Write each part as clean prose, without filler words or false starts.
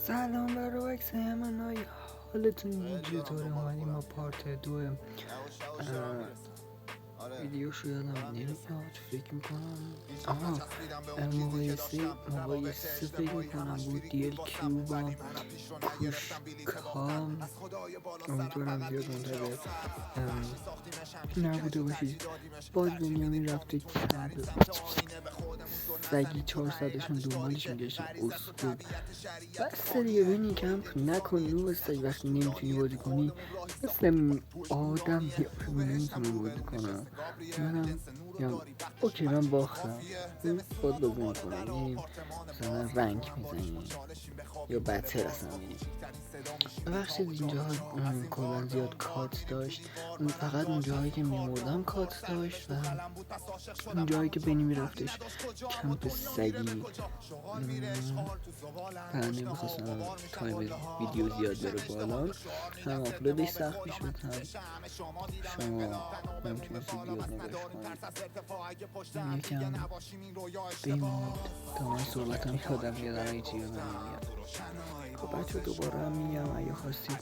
سلام بر وکس همانای حالتون چطوره؟ اومدیم با پارت 2 ویدیوشو یادم نمیاد. فکر میکنم مقایسه فکر میکنم بود دیل کیو با کوشکا. امیدوارم زیاد منتظر نبوده باشید. باز بنیامین رفته کمپ سگی 400شون دنبالش میگشتیم. اسکول بسته دیگه، بینی کمپ نکن نوب سگ. وقتی نمیتونی بازی کنی مثل آدم نمیتونه بازی کنم. منم یا اوکی من باختم خود بازی میکنم، مثلا رنگ میزنیم یا بتر اصلا میریم. ببخشید اینجا کلا زیاد کات داشت، فقط اون جایی که میمردم کات داشت و اون جایی که بینی میرفتش کمپ سگی و نمیخواستم تایم ویدیو زیاد بره بالا، هم آپلودش سخت میشد، هم شما نمیتونید زیاد نگاش کنید. یکم بمونید تا من صحبتم یادم بیاد، الان هیچی یادم نمیاد. خب بچه دوباره هم میگم اگه خواستید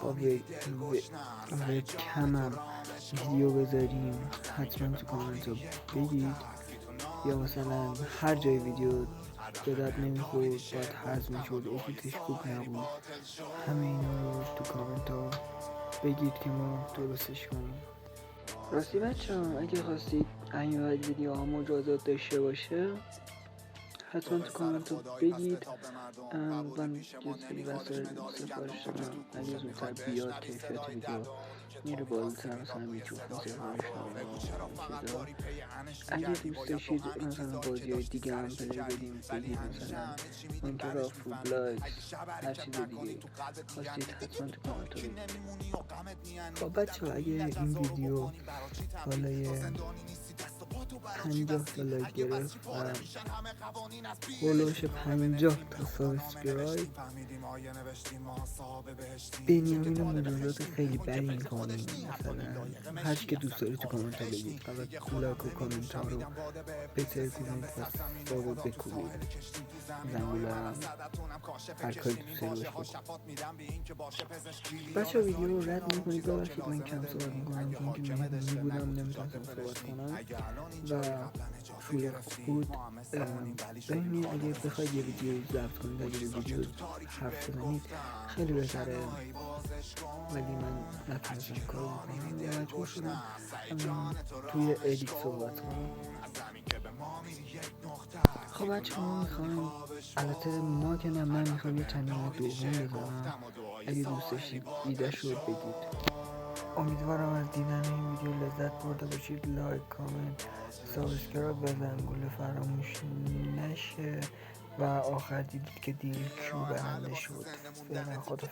با وب کمم ویدیو بذاریم حتما تو کامنت ها بگید، یا مثلا هر جای ویدیو بدت نمیخورد باید حذف میشد، افیتش خوب نبود، همه اینا رو تو کامنت ها بگید که ما درستش کنیم. راستی بچه ها اگه خواستید این ویدیو ها مجازات داشته باشه حتما تو کامنت رو بگید. من یه سری وسایل سفارش دادم، اگه زودتر بیاد کیفیت ویدیو میره بالاتر، مثلا میکروفون سفارش دادم. اگه دوست داشتید مثلا بازی های دیگه هم پلی بدیم بگید، مثلا ماینکرافت، روبلاکس، هر چیز دیگه خواستید حتما تو کامنت رو بگید. خب بچه ها اگه این ویدیو بالای 50 لایک گرفت و هولوش 50 تا سابسکرایب، بنیامین مجازات خیلی بدی میکنیم. مثلا هرچی که دوست داری تو کامنت ها بگید، فقط لایک و کامنت ها رو بهتر کنید و سابو بکوبید، زنگوله هر کاری دوست داری باش بکن. بچه ویدیو رو رد میکنید. ببخشید من کم صحبت میکنم چون که مهمونی بودم نمیتونستم صحبت کنم و شلوغ بود. ببینید اگه بخواید یه ویدیو ضبط کنید، اگه ویدیو حرف بزنید خیلی بهتره، ولی من نتونستم کار بکنم یا مجبور شدم توی ادیت صحبت کنم. خب بچه ما میخوایم، البته ما که نه، من میخوام یه چنل دوم بزنم. اگه دوست داشتید ایده شو بگید. امیدوارم از دیدن این ویدیو لذت برده باشید. لایک، کامنت، سابسکرایب و زنگوله فراموش نشه. و آخر دیدید که دیل کیو برنده شد. فعلا خدافظ.